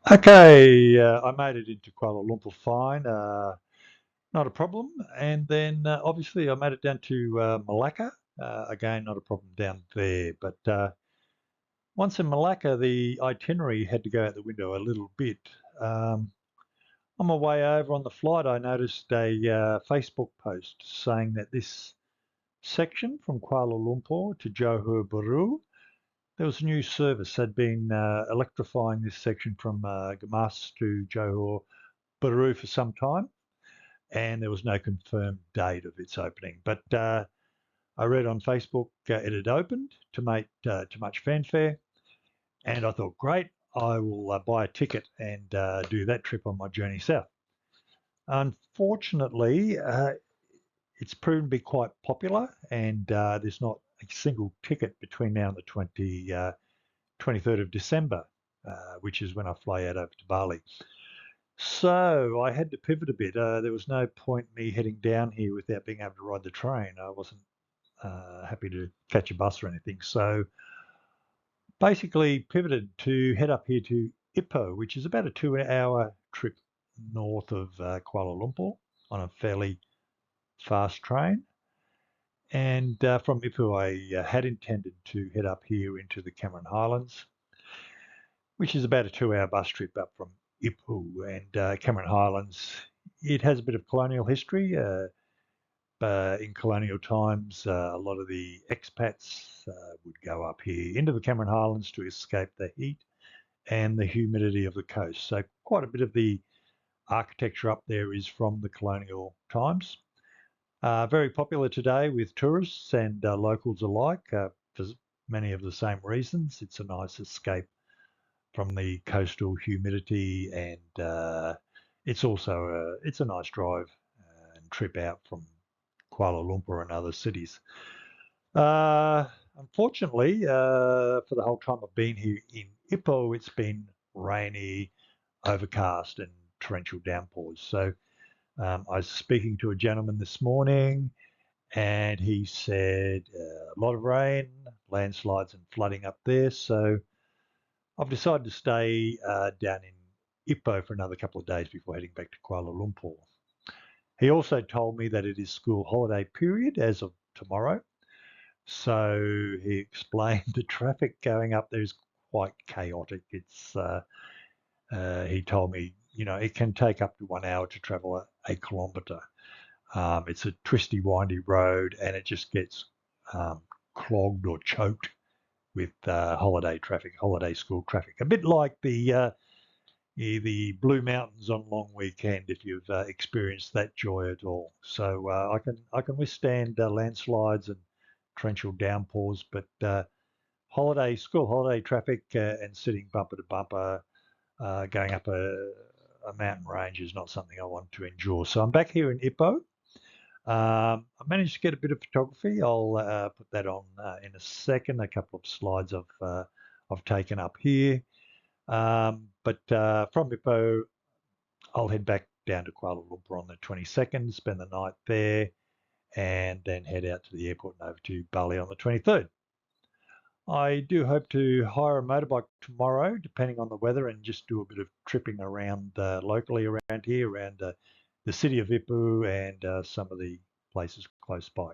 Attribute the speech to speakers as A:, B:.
A: Okay, I made it into Kuala Lumpur fine, not a problem. And then obviously I made it down to Malacca. Again, not a problem down there. But once in Malacca, the itinerary had to go out the window a little bit. Um, on my way over on the flight, I noticed a Facebook post saying that this section from Kuala Lumpur to Johor Bahru, there was a new service had been electrifying this section from Gamas to Johor Bahru for some time, and there was no confirmed date of its opening. But I read on Facebook it had opened to much fanfare, and I thought, great, I will buy a ticket and do that trip on my journey south. Unfortunately, it's proven to be quite popular, and there's not a single ticket between now and the 23rd of December, which is when I fly out over to Bali. So I had to pivot a bit. There was no point me heading down here without being able to ride the train. I wasn't happy to catch a bus or anything. So basically pivoted to head up here to Ipoh, which is about a 2 hour trip north of Kuala Lumpur on a fairly fast train. And from Ipoh, I had intended to head up here into the Cameron Highlands, which is about a 2 hour bus trip up from Ipoh. And Cameron Highlands, it has a bit of colonial history. In colonial times, a lot of the expats would go up here into the Cameron Highlands to escape the heat and the humidity of the coast. So quite a bit of the architecture up there is from the colonial times. Very popular today with tourists and locals alike for many of the same reasons. It's a nice escape from the coastal humidity, and it's a nice drive and trip out from Kuala Lumpur and other cities. Unfortunately, for the whole time I've been here in Ipoh, it's been rainy, overcast, and torrential downpours. So I was speaking to a gentleman this morning, and he said a lot of rain, landslides, and flooding up there. So I've decided to stay down in Ipoh for another couple of days before heading back to Kuala Lumpur. He also told me that it is school holiday period as of tomorrow. So he explained the traffic going up there is quite chaotic. He told me, it can take up to 1 hour to travel a kilometre. It's a twisty, windy road, and it just gets clogged or choked with holiday traffic, holiday school traffic. A bit like the Blue Mountains on long weekend, if you've experienced that joy at all. So I can withstand landslides and torrential downpours, but school holiday traffic and sitting bumper to bumper, going up a mountain range is not something I want to endure. So I'm back here in Ipoh. I managed to get a bit of photography. I'll put that on in a second. A couple of slides I've taken up here. But from Ipoh, I'll head back down to Kuala Lumpur on the 22nd, spend the night there, and then head out to the airport and over to Bali on the 23rd. I do hope to hire a motorbike tomorrow, depending on the weather, and just do a bit of tripping around locally around here, around the city of Ipoh and some of the places close by.